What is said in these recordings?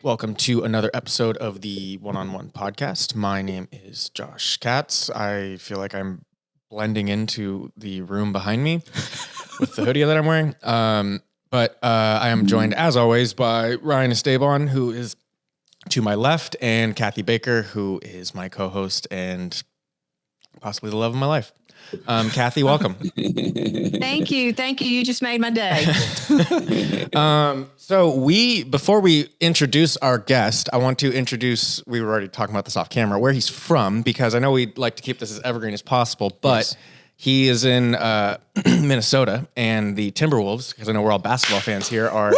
Welcome to another episode of the One-on-One podcast. My name is Josh Katz. I feel like I'm blending into the room behind me with the hoodie that I'm wearing. But I am joined, as always, by Ryan Esteban, who is to my left, and Kathy Baker, who is my co-host and possibly the love of my life. Kathy, welcome. Thank you. You just made my day. So before we introduce our guest, I want to introduce, we were already talking about this off camera, where he's from, because I know we'd like to keep this as evergreen as possible, but yes. He is in Minnesota, and the Timberwolves, because I know we're all basketball fans here, are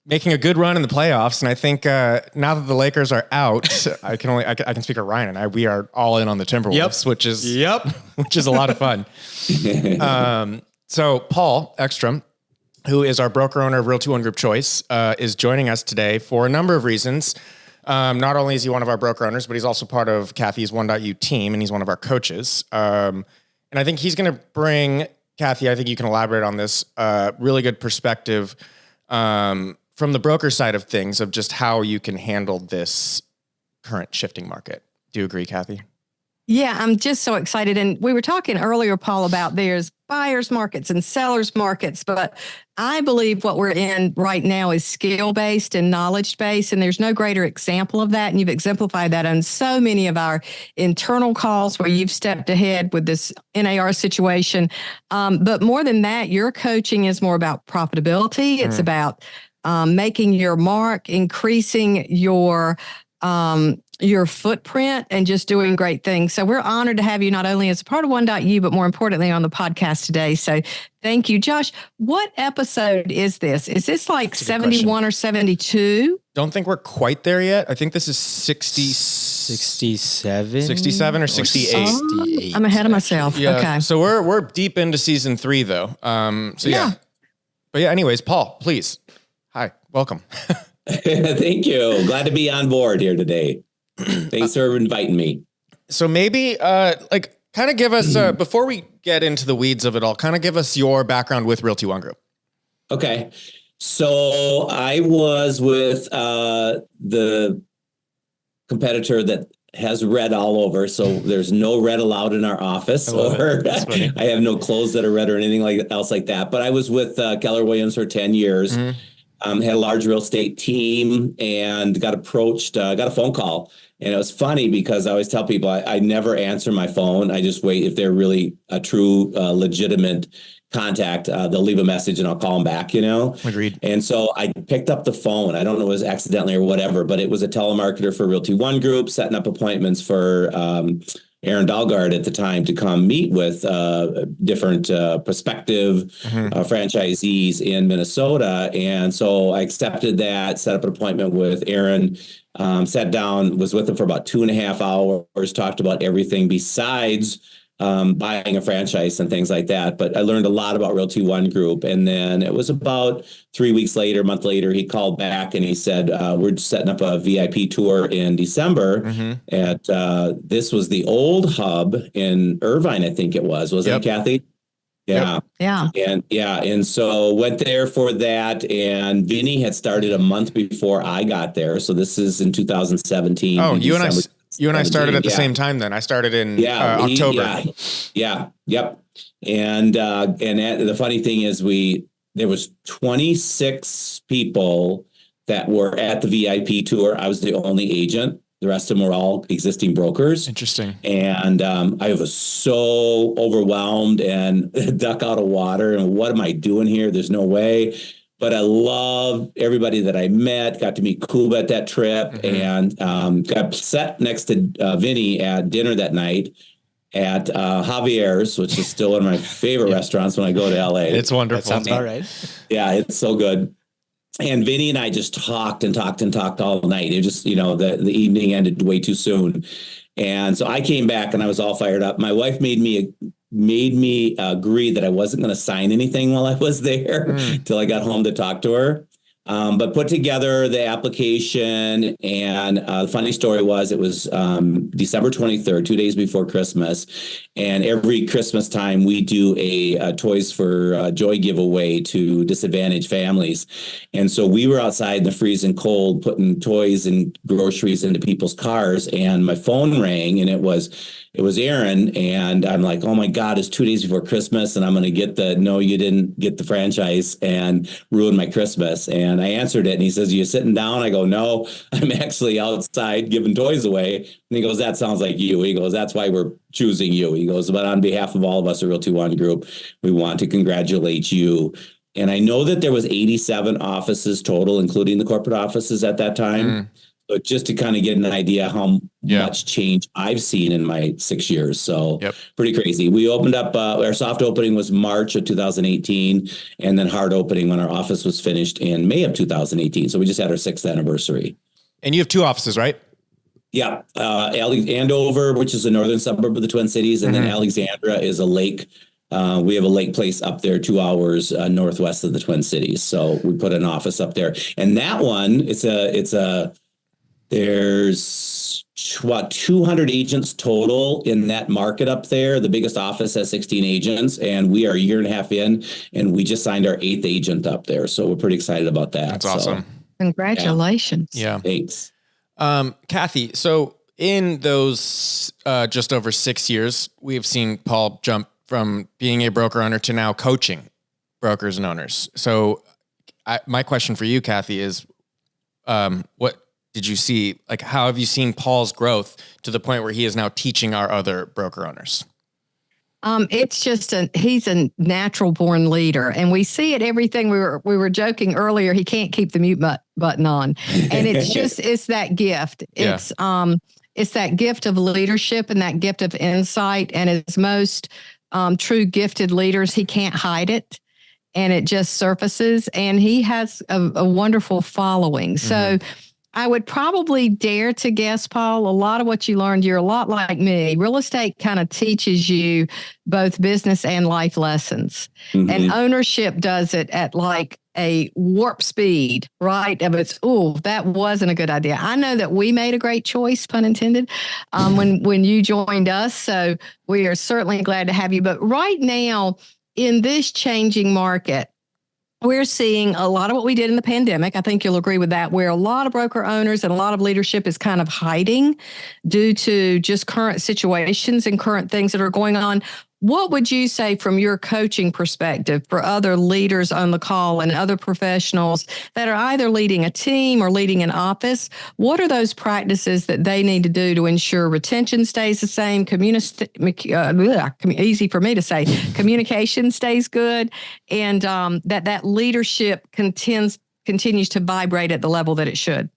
making a good run in the playoffs. And I think now that the Lakers are out, I can speak of Ryan and I, we are all in on the Timberwolves, which is a lot of fun. So Paul Ekstrom, who is our broker owner of Realty ONE Group Choice, is joining us today for a number of reasons. Not only is he one of our broker owners, but he's also part of Kathy's ONE.U team, and he's one of our coaches. And I think he's going to bring, Kathy, I think you can elaborate on this, really good perspective from the broker side of things, of just how you can handle this current shifting market. Do you agree, Kathy? Yeah, I'm just so excited. And we were talking earlier, Paul, about there's buyers markets and sellers markets, but I believe what we're in right now is skill-based and knowledge-based, and there's no greater example of that. And you've exemplified that on so many of our internal calls where you've stepped ahead with this NAR situation. But more than that, your coaching is more about profitability. It's about making your mark, increasing your footprint, and just doing great things. So we're honored to have you not only as a part of ONE.U, but more importantly on the podcast today. So thank you. Josh, what episode is this? Is this like 71 or 72? Don't think we're quite there yet. I think this is 67 or 68. I'm ahead of myself. Yeah. Okay. So we're deep into season 3 though. Yeah. But yeah, anyways, Paul, please. Hi, welcome. Thank you. Glad to be on board here today. Thanks for inviting me. So maybe kind of give us, before we get into the weeds of it all, kind of give us your background with Realty ONE Group. Okay. So I was with the competitor that has red all over. So there's no red allowed in our office, or I have no clothes that are red or anything else like that. But I was with Keller Williams for 10 years. Mm-hmm. Had a large real estate team and got approached, got a phone call. And it was funny because I always tell people I never answer my phone. I just wait. If they're really a true, legitimate contact, they'll leave a message and I'll call them back, Agreed. And so I picked up the phone. I don't know if it was accidentally or whatever, but it was a telemarketer for Realty ONE Group, setting up appointments for Aaron Dahlgard at the time to come meet with different prospective franchisees in Minnesota. And so I accepted that, set up an appointment with Aaron, sat down, was with him for about 2.5 hours, talked about everything besides buying a franchise and things like that. But I learned a lot about Realty ONE Group. And then it was about 3 weeks later, a month later, he called back and he said, we're setting up a VIP tour in December at, this was the old hub in Irvine, I think it was. Wasn't it, Kathy? Yeah. Yep. Yeah. And so went there for that. And Vinny had started a month before I got there. So this is in 2017. Oh, you and I started at the same time then. I started in October. Yep. And the funny thing is there was 26 people that were at the VIP tour. I was the only agent. The rest of them were all existing brokers. Interesting. And I was so overwhelmed and duck out of water. And what am I doing here? There's no way. But I love everybody that I met, got to meet Kuba at that trip, and got sat next to Vinny at dinner that night at Javier's, which is still one of my favorite restaurants when I go to LA. It's wonderful. That sounds about right. Yeah, it's so good. And Vinny and I just talked all night. It just, the evening ended way too soon. And so I came back and I was all fired up. My wife made me agree that I wasn't going to sign anything while I was there till I got home to talk to her. But put together the application, and the funny story was it was December 23rd, 2 days before Christmas. And every Christmas time we do a Toys for Joy giveaway to disadvantaged families. And so we were outside in the freezing cold putting toys and groceries into people's cars, and my phone rang, and it was Aaron. And I'm like, oh my God, it's 2 days before Christmas, and I'm going to get no, you didn't get the franchise and ruin my Christmas. And I answered it, and he says, "Are you sitting down?" I go, "No, I'm actually outside giving toys away." And he goes, "That sounds like you." He goes, "That's why we're choosing you." He goes, "But on behalf of all of us at Realty One Group, we want to congratulate you." And I know that there was 87 offices total, including the corporate offices at that time. But just to kind of get an idea how much change I've seen in my 6 years. So pretty crazy. We opened up, our soft opening was March of 2018, and then hard opening when our office was finished in May of 2018. So we just had our 6th anniversary. And you have 2 offices, right? Yeah. Andover, which is a northern suburb of the Twin Cities, and then Alexandra is a lake. We have a lake place up there 2 hours northwest of the Twin Cities. So we put an office up there. And that one, there's what, 200 agents total in that market up there. The biggest office has 16 agents, and we are a year and a half in, and we just signed our 8th agent up there. So we're pretty excited about that. That's awesome. Congratulations. Yeah. Thanks. Kathy, so in those just over 6 years, we have seen Paul jump from being a broker owner to now coaching brokers and owners. So my question for you, Kathy, is what did you see? Like, how have you seen Paul's growth to the point where he is now teaching our other broker owners? It's just he's a natural born leader, and we see it everything. We were joking earlier. He can't keep the mute button on, and it's that gift. It's that gift of leadership and that gift of insight. And as most true gifted leaders, he can't hide it, and it just surfaces. And he has a wonderful following. So I would probably dare to guess, Paul, a lot of what you learned, you're a lot like me. Real estate kind of teaches you both business and life lessons. And ownership does it at like a warp speed, right? Of it's, that wasn't a good idea. I know that we made a great choice, pun intended, when you joined us. So we are certainly glad to have you. But right now, in this changing market, we're seeing a lot of what we did in the pandemic. I think you'll agree with that, where a lot of broker owners and a lot of leadership is kind of hiding due to just current situations and current things that are going on. What would you say from your coaching perspective for other leaders on the call and other professionals that are either leading a team or leading an office? What are those practices that they need to do to ensure retention stays the same, easy for me to say, communication stays good, and that leadership continues to vibrate at the level that it should?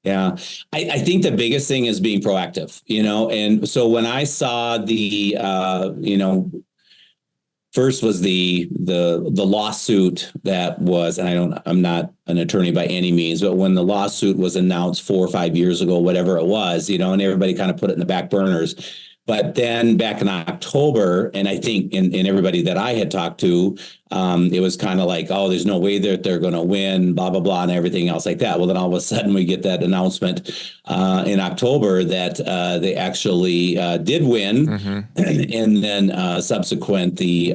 Yeah, I think the biggest thing is being proactive, and so when I saw the, first was the lawsuit that was, and I'm not an attorney by any means, but when the lawsuit was announced 4 or 5 years ago, whatever it was, and everybody kind of put it in the back burners. But then back in October, and I think in everybody that I had talked to, it was kind of like, oh, there's no way that they're going to win, blah, blah, blah, and everything else like that. Well, then all of a sudden we get that announcement in October that they actually did win. And then subsequent the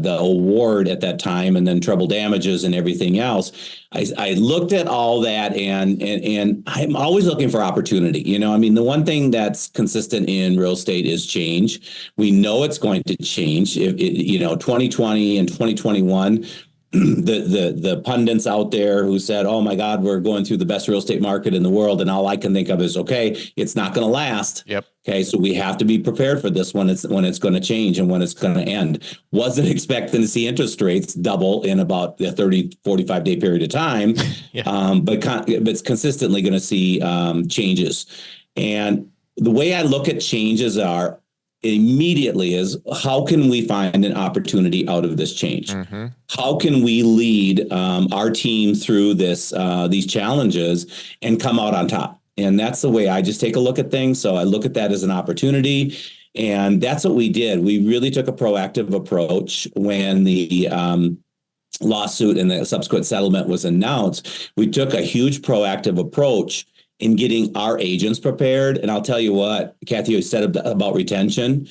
award at that time, and then treble damages and everything else. I looked at all that, and I'm always looking for opportunity. The one thing that's consistent in real estate is change. We know it's going to change. 2020 and 2021, the pundits out there who said, "Oh my God, we're going through the best real estate market in the world," and all I can think of is, okay, it's not going to last. Yep. Okay, so we have to be prepared for this when it's going to change and when it's going to end. Wasn't expecting to see interest rates double in about a 30, 45 day period of time, but it's consistently going to see changes. And the way I look at changes immediately is, how can we find an opportunity out of this change? How can we lead our team through these challenges and come out on top? And that's the way I just take a look at things. So I look at that as an opportunity. And that's what we did. We really took a proactive approach when the lawsuit and the subsequent settlement was announced, we took a huge proactive approach in getting our agents prepared. And I'll tell you what, Kathy, you said about retention,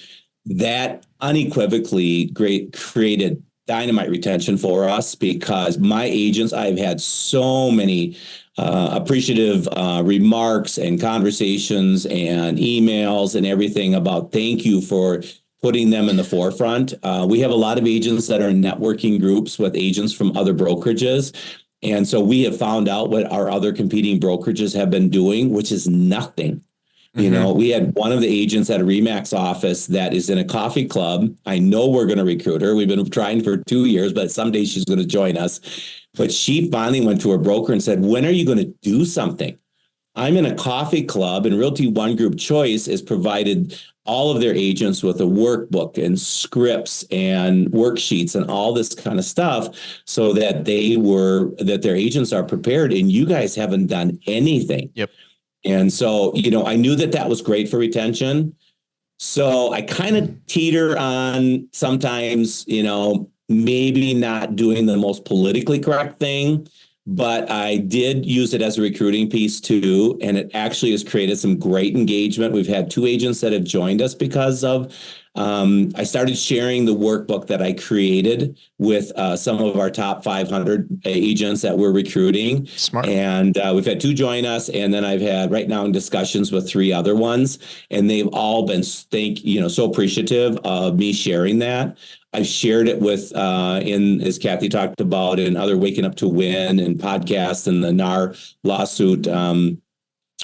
that unequivocally created dynamite retention for us, because my agents, I've had so many appreciative remarks and conversations and emails and everything about thank you for putting them in the forefront. We have a lot of agents that are in networking groups with agents from other brokerages. And so we have found out what our other competing brokerages have been doing, which is nothing. You know, we had one of the agents at a RE/MAX office that is in a coffee club. I know we're going to recruit her. We've been trying for 2 years, but someday she's going to join us. But she finally went to her broker and said, when are you going to do something? I'm in a coffee club, and Realty One Group Choice has provided all of their agents with a workbook and scripts and worksheets and all this kind of stuff, so that their agents are prepared, and you guys haven't done anything. Yep. And so, you know, I knew that was great for retention. So I kind of teeter on sometimes, you know, maybe not doing the most politically correct thing, but I did use it as a recruiting piece too. And it actually has created some great engagement. We've had 2 agents that have joined us because of, I started sharing the workbook that I created with some of our top 500 agents that we're recruiting. Smart. And we've had 2 join us. And then I've had right now in discussions with 3 other ones. And they've all been, so appreciative of me sharing that. I've shared it with, as Kathy talked about, in other Waking Up to Win and podcasts and the NAR lawsuit,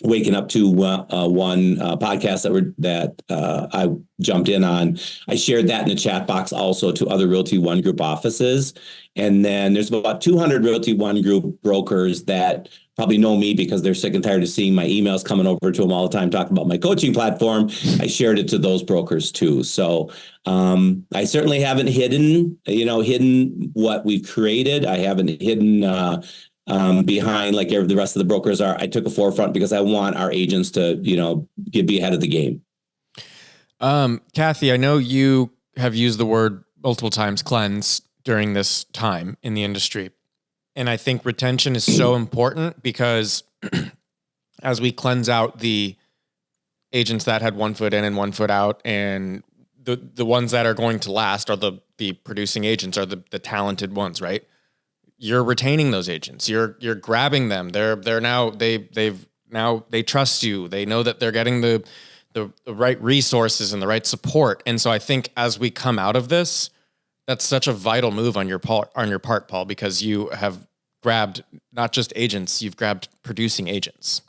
Waking Up to One podcast that I jumped in on. I shared that in the chat box also to other Realty One Group offices. And then there's about 200 Realty One Group brokers that probably know me because they're sick and tired of seeing my emails coming over to them all the time talking about my coaching platform. I shared it to those brokers too. So I certainly haven't hidden what we've created. I haven't hidden behind like the rest of the brokers are. I took a forefront because I want our agents to, be ahead of the game. Kathy, I know you have used the word multiple times, cleanse, during this time in the industry. And I think retention is so important because as we cleanse out the agents that had 1 foot in and 1 foot out, and the ones that are going to last are the producing agents, are the talented ones, right? You're retaining those agents. You're grabbing them. They trust you. They know that they're getting the right resources and the right support. And so I think as we come out of this, that's such a vital move on your part, Paul, because you have grabbed not just agents, you've grabbed producing agents.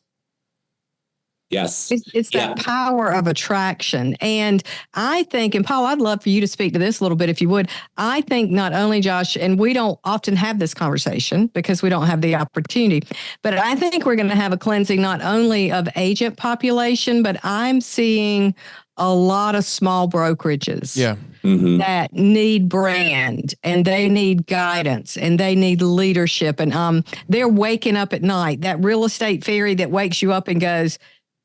Yes. It's that power of attraction. And I think, and Paul, I'd love for you to speak to this a little bit if you would. I think not only, Josh, and we don't often have this conversation because we don't have the opportunity, but I think we're going to have a cleansing not only of agent population, but I'm seeing a lot of small brokerages that need brand, and they need guidance, and they need leadership. And they're waking up at night, that real estate fairy that wakes you up and goes,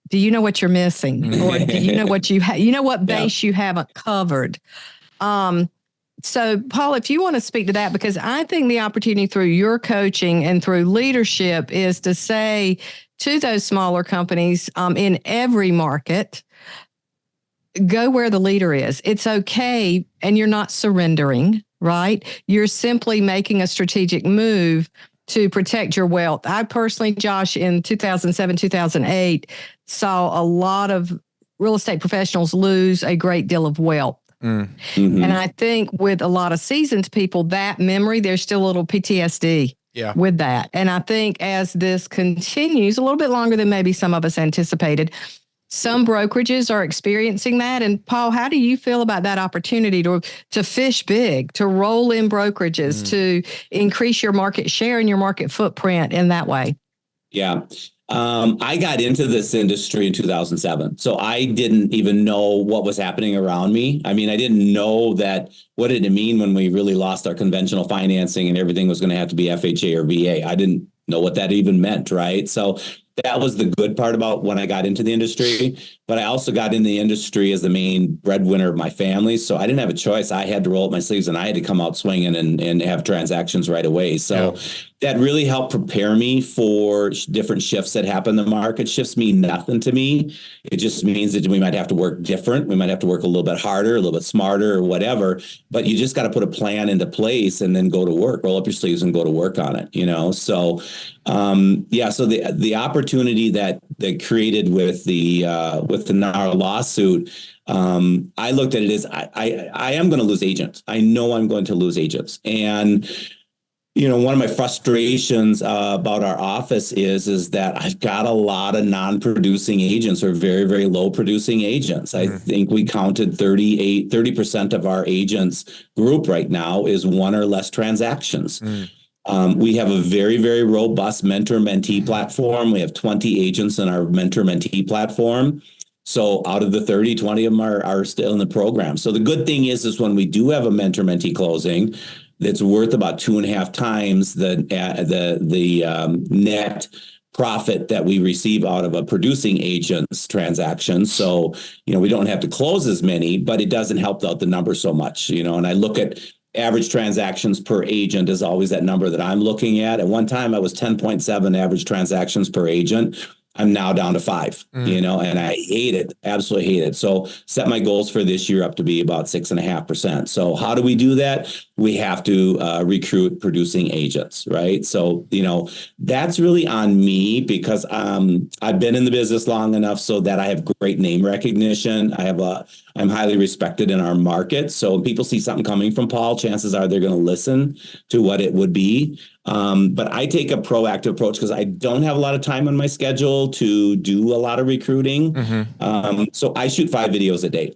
do you know what you're missing? Or do you know what what base you haven't covered? So Paul, if you want to speak to that, because I think the opportunity through your coaching and through leadership is to say to those smaller companies in every market, go where the leader is. It's okay. And you're not surrendering, right? You're simply making a strategic move to protect your wealth. I personally, Josh, in 2007, 2008, saw a lot of real estate professionals lose a great deal of wealth. And I think with a lot of seasoned people, that memory, there's still a little PTSD with that. And I think as this continues a little bit longer than maybe some of us anticipated, some brokerages are experiencing that. And Paul, how do you feel about that opportunity to fish big, to roll in brokerages, to increase your market share and your market footprint in that way? Yeah. I got into this industry in 2007. So I didn't even know what was happening around me. I mean, I didn't know what did it mean when we really lost our conventional financing and everything was going to have to be FHA or VA. I didn't know what that even meant, right? So that was the good part about when I got into the industry. But I also got in the industry as the main breadwinner of my family. So I didn't have a choice. I had to roll up my sleeves and I had to come out swinging and have transactions right away. So that really helped prepare me for different shifts that happen in the market. Shifts mean nothing to me. It just means that we might have to work different. We might have to work a little bit harder, a little bit smarter, or whatever. But you just got to put a plan into place and then go to work, roll up your sleeves and go to work on it, So so the opportunity that created with the NAR lawsuit, I looked at it as I am going to lose agents. I know I'm going to lose agents. And one of my frustrations about our office is that I've got a lot of non-producing agents, or very, very low producing agents. I think we counted 30% of our agents group right now is one or less transactions. We have a very, very robust mentor-mentee platform. We have 20 agents in our mentor-mentee platform. So out of the 30, 20 of them are still in the program. So the good thing is when we do have a mentor-mentee closing, that's worth about 2.5 times the net profit that we receive out of a producing agent's transaction. So, we don't have to close as many, but it doesn't help out the number so much, and I look at average transactions per agent is always that number that I'm looking at. At one time, I was 10.7 average transactions per agent. I'm now down to 5, and I hate it, absolutely hate it. So set my goals for this year up to be about 6.5%. So how do we do that? We have to recruit producing agents, right? So, that's really on me because I've been in the business long enough so that I have great name recognition. I'm highly respected in our market. So when people see something coming from Paul, chances are they're going to listen to what it would be. But I take a proactive approach because I don't have a lot of time on my schedule to do a lot of recruiting. So I shoot 5 videos a day.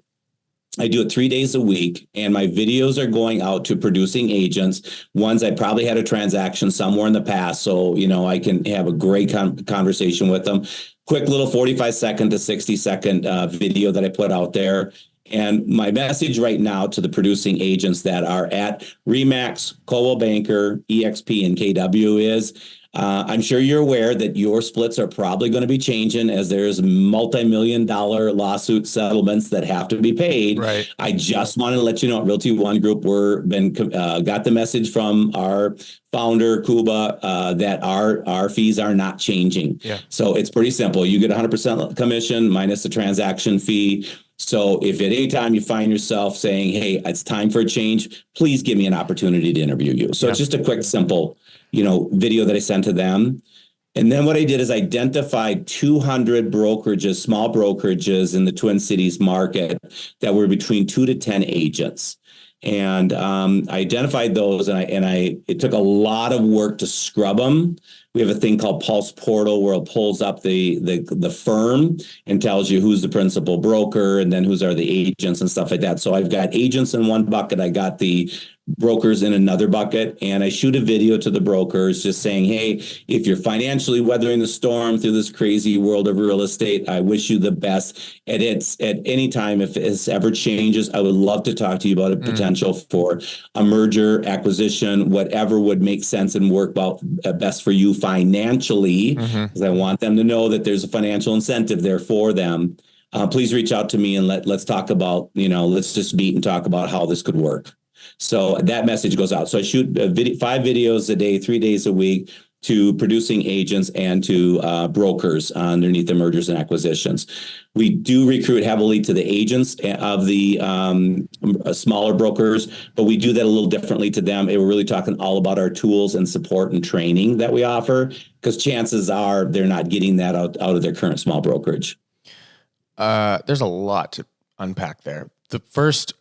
I do it 3 days a week, and my videos are going out to producing agents. Ones I probably had a transaction somewhere in the past, so I can have a great conversation with them. Quick little 45-second to 60-second video that I put out there. And my message right now to the producing agents that are at Remax, Coldwell Banker, EXP, and KW is, I'm sure you're aware that your splits are probably going to be changing as there's multi-million-dollar lawsuit settlements that have to be paid. Right. I just wanted to let you know at Realty One Group, got the message from our founder, Kuba, that our fees are not changing. Yeah. So it's pretty simple. You get 100% commission minus the transaction fee. So if at any time you find yourself saying, hey, it's time for a change, please give me an opportunity to interview you. So it's just a quick, simple, video that I sent to them. And then what I did is identified 200 brokerages, small brokerages in the Twin Cities market that were between 2 to 10 agents. And I identified those, and it took a lot of work to scrub them. We have a thing called Pulse Portal where it pulls up the firm and tells you who's the principal broker and then who's are the agents and stuff like that. So I've got agents in one bucket. I got the brokers in another bucket, and I shoot a video to the brokers just saying, hey, if you're financially weathering the storm through this crazy world of real estate, I wish you the best. And it's at any time, if this ever changes, I would love to talk to you about a potential for a merger, acquisition, whatever would make sense and work best for you financially, because I want them to know that there's a financial incentive there for them. Please reach out to me and let's talk about, let's just meet and talk about how this could work. So that message goes out. So I shoot 5 videos a day, 3 days a week to producing agents and to brokers underneath the mergers and acquisitions. We do recruit heavily to the agents of the smaller brokers, but we do that a little differently to them. And we're really talking all about our tools and support and training that we offer, because chances are they're not getting that out of their current small brokerage. There's a lot to unpack there. The first...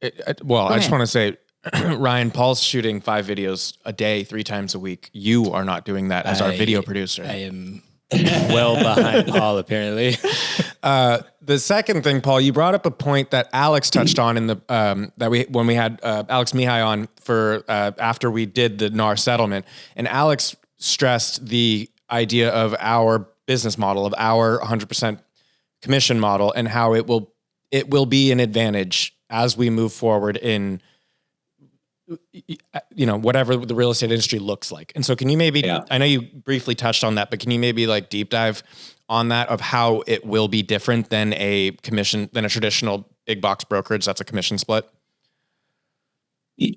I just want to say, Ryan, Paul's shooting 5 videos a day, 3 times a week. You are not doing that as our video producer. I am well behind Paul, apparently. The second thing, Paul, you brought up a point that Alex touched on in the when we had Alex Mihai on for after we did the NAR settlement, and Alex stressed the idea of our business model, of our 100% commission model, and how it will be an advantage as we move forward whatever the real estate industry looks like. And so can you maybe, I know you briefly touched on that, but can you maybe like deep dive on that of how it will be different than a traditional big box brokerage that's a commission split? The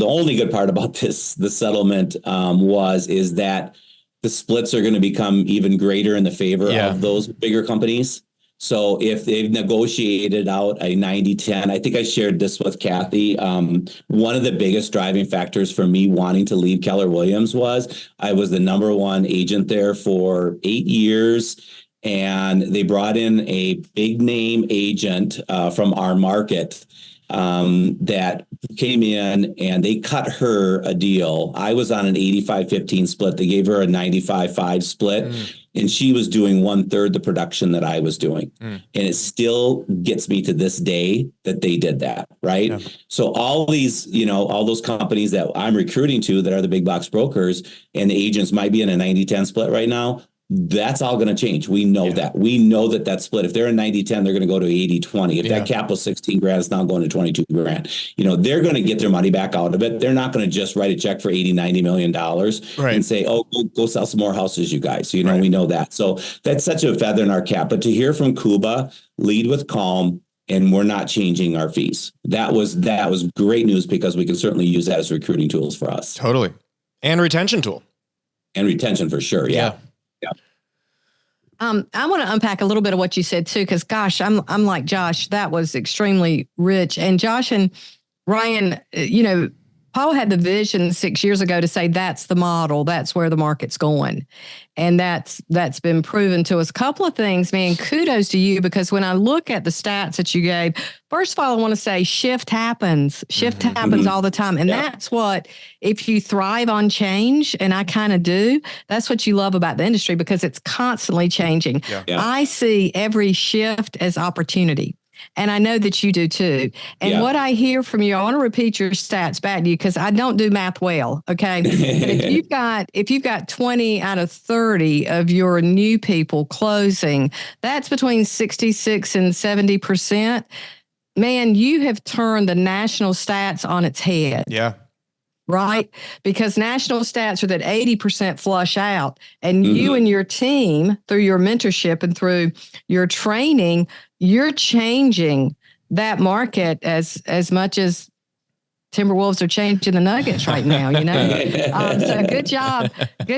only good part about the settlement is that the splits are going to become even greater in the favor of those bigger companies. So if they've negotiated out a 90-10, I think I shared this with Kathy. One of the biggest driving factors for me wanting to leave Keller Williams was I was the number one agent there for 8 years. And they brought in a big name agent from our market that came in, and they cut her a deal. I was on an 85-15 split. They gave her a 95-5 split, and she was doing 1/3 the production that I was doing. And it still gets me to this day that they did that, right? Yeah. So all these, all those companies that I'm recruiting to that are the big box brokers, and the agents might be in a 90-10 split right now. That's all going to change. We know that. We know that split. If they're a 90-10, they're going to go to 80-20. If that cap was 16 grand, it's now going to 22 grand. They're going to get their money back out of it. They're not going to just write a check for $80-90 million and say, oh, go sell some more houses, you guys. We know that. So that's such a feather in our cap. But to hear from Cuba, lead with calm, and we're not changing our fees. That was great news, because we can certainly use that as recruiting tools for us. Totally. And retention tool. And retention for sure. Yeah. I want to unpack a little bit of what you said too, because gosh, I'm like Josh. That was extremely rich. And Josh and Ryan, Paul had the vision 6 years ago to say that's the model, that's where the market's going, and that's been proven to us. A couple of things, man. Kudos to you, because when I look at the stats that you gave, first of all, I want to say shift happens. Shift happens all the time, and that's what, if you thrive on change, and I kind of do, that's what you love about the industry, because it's constantly changing. I see every shift as opportunity. And I know that you do too. And what I hear from you, I want to repeat your stats back to you, because I don't do math well. Okay. But if you've got 20 out of 30 of your new people closing, that's between 66 and 70%. Man, you have turned the national stats on its head. Yeah. Right? Because national stats are that 80% flush out, and you and your team, through your mentorship and through your training, you're changing that market as much as Timberwolves are changing the Nuggets right now, So good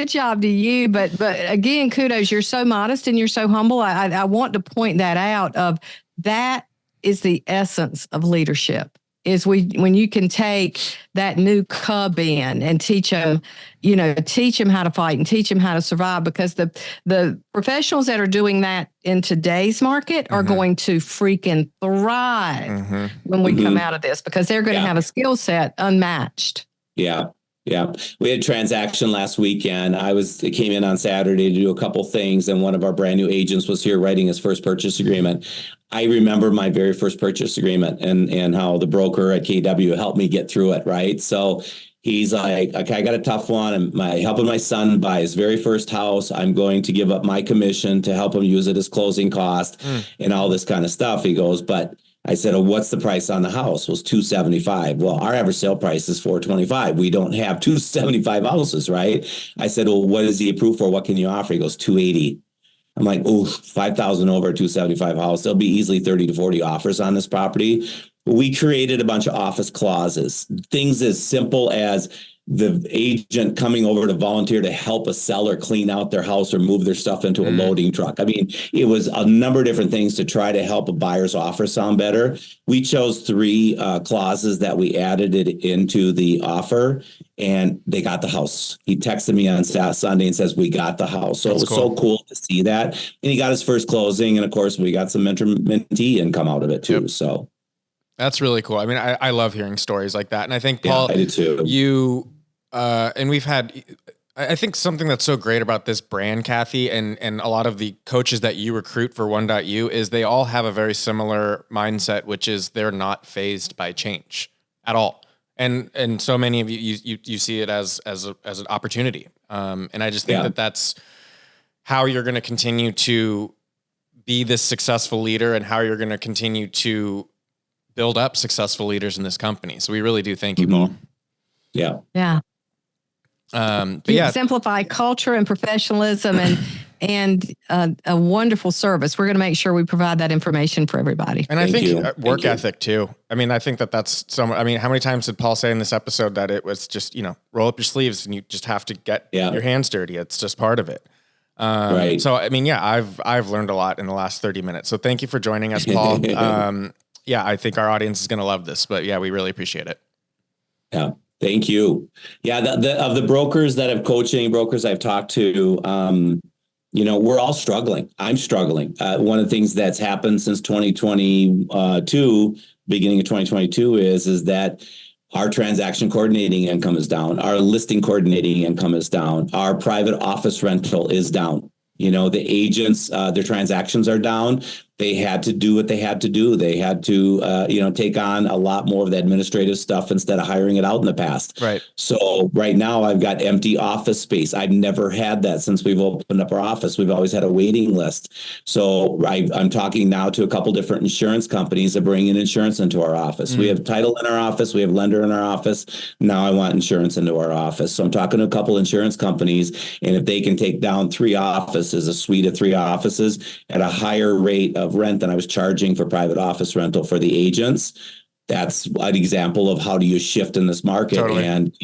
job to you. But again, kudos. You're so modest and you're so humble. I want to point that out. Of that is the essence of leadership. Is when you can take that new cub in and teach them how to fight and teach them how to survive, because the professionals that are doing that in today's market are going to freaking thrive when we come out of this, because they're going to have a skill set unmatched. Yeah. Yeah. We had a transaction last weekend. I came in on Saturday to do a couple things, and one of our brand new agents was here writing his first purchase agreement. I remember my very first purchase agreement and how the broker at KW helped me get through it. Right. So he's like, okay, I got a tough one. I'm helping my son buy his very first house. I'm going to give up my commission to help him use it as closing cost and all this kind of stuff. He goes, but I said, oh, what's the price on the house? It was $275. Well, our average sale price is $425. We don't have 275 houses, right? I said, well, what is he approved for? What can you offer? He goes, $280. I'm like, oh, 5,000 over a 275 house. There'll be easily 30 to 40 offers on this property. We created a bunch of office clauses, things as simple as the agent coming over to volunteer to help a seller clean out their house or move their stuff into a loading truck. I mean, it was a number of different things to try to help a buyer's offer sound better. We chose 3 clauses that we added it into the offer, and they got the house. He texted me on Sunday and says, we got the house. So That's it was cool. So cool to see that. And he got his first closing. And of course, we got some mentee income out of it too. Yep. So that's really cool. I mean, I love hearing stories like that. And I think, Paul, I do too. And we've had, I think something that's so great about this brand, Kathy, and a lot of the coaches that you recruit for ONE.U is they all have a very similar mindset, which is they're not fazed by change at all. And so many of you see it as an opportunity. And I just think that that's how you're going to continue to be this successful leader, and how you're going to continue to build up successful leaders in this company. So we really do thank you, Mhm. Paul. Yeah. Yeah. But You yeah, exemplify culture and professionalism and a wonderful service. We're going to make sure we provide that information for everybody. and I Thank think you. work Thank you. ethic too. I mean, I think that's I mean, how many times did Paul say in this episode that it was just, roll up your sleeves and you just have to get your hands dirty. It's just part of it. Right. So, I mean, yeah, I've learned a lot in the last 30 minutes. So thank you for joining us, Paul. Yeah, I think our audience is going to love this, but yeah, we really appreciate it. Yeah. Thank you. Yeah. Of the brokers that have coaching brokers I've talked to, we're all struggling. I'm struggling. One of the things that's happened since 2022, beginning of 2022 is that our transaction coordinating income is down. Our listing coordinating income is down. Our private office rental is down. The agents, their transactions are down. They had to do what they had to do. They had to, take on a lot more of the administrative stuff instead of hiring it out in the past. Right. So right now I've got empty office space. I've never had that since we've opened up our office. We've always had a waiting list. So I'm talking now to a couple different insurance companies that bring in insurance into our office. We have title in our office. We have lender in our office. Now I want insurance into our office. So I'm talking to a couple insurance companies, and if they can take down 3 offices, a suite of 3 offices at a higher rate of rent than I was charging for private office rental for the agents, that's an example of how do you shift in this market. Totally. And,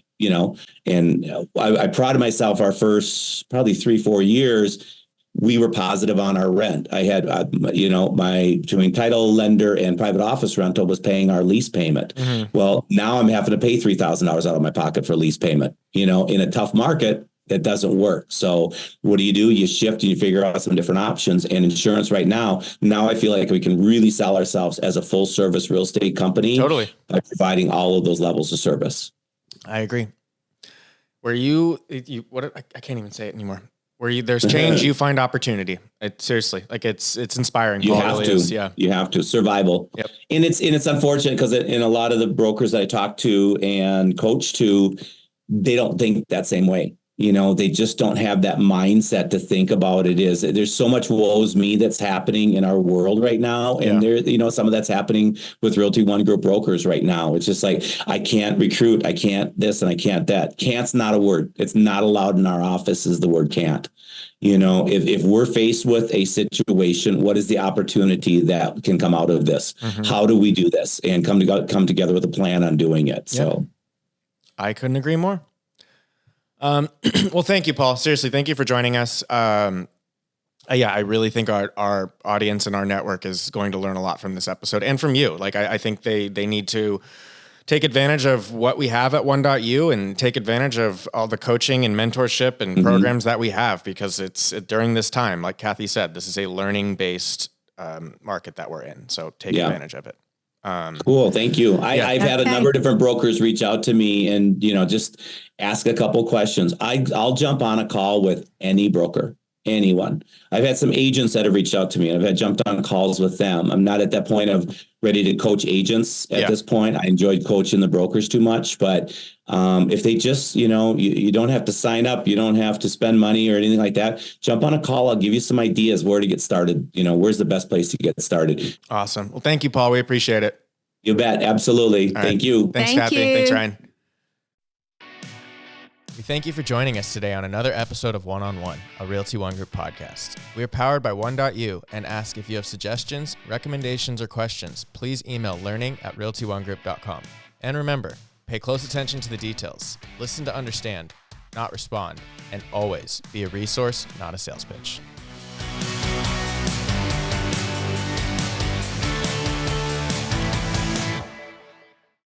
I prided myself our first probably 3-4 years, we were positive on our rent. I had, my between title, lender, and private office rental was paying our lease payment. Mm-hmm. Well, now I'm having to pay $3,000 out of my pocket for lease payment. In a tough market, that doesn't work. So what do? You shift and you figure out some different options. And insurance right now I feel like we can really sell ourselves as a full service real estate company. Totally. By providing all of those levels of service. I agree. Where I can't even say it anymore. There's change, you find opportunity. Seriously, like it's inspiring. You Paul have really to, is, yeah. You have to survival. Yep. And it's unfortunate because in a lot of the brokers that I talk to and coach to, they don't think that same way. They just don't have that mindset to think about it. There's so much woes me that's happening in our world right now. And there, some of that's happening with Realty One Group brokers right now. It's just like, I can't recruit, I can't this, and I can't that. Can't's not a word. It's not allowed in our office is the word can't. If we're faced with a situation, what is the opportunity that can come out of this? Mm-hmm. How do we do this and come together with a plan on doing it? So I couldn't agree more. Well, thank you, Paul. Seriously, thank you for joining us. I really think our audience and our network is going to learn a lot from this episode and from you. Like, I think they need to take advantage of what we have at ONE.U and take advantage of all the coaching and mentorship and programs that we have, because it's during this time, like Kathy said, this is a learning-based market that we're in. So take advantage of it. Cool. Thank you. I've had a number of different brokers reach out to me and, just ask a couple questions. I'll jump on a call with any broker, anyone. I've had some agents that have reached out to me. I've jumped on calls with them. I'm not at that point of ready to coach agents at this point. I enjoyed coaching the brokers too much, but if they just, you don't have to sign up, you don't have to spend money or anything like that. Jump on a call. I'll give you some ideas where to get started. Where's the best place to get started? Awesome. Well, thank you, Paul. We appreciate it. You bet. Absolutely. Thank you. Thanks, Kathy. Thanks, Ryan. We thank you for joining us today on another episode of One-on-One, a Realty One Group podcast. We are powered by ONE.U and ask if you have suggestions, recommendations, or questions, please email learning@realtyonegroup.com. And remember, pay close attention to the details, listen to understand, not respond, and always be a resource, not a sales pitch.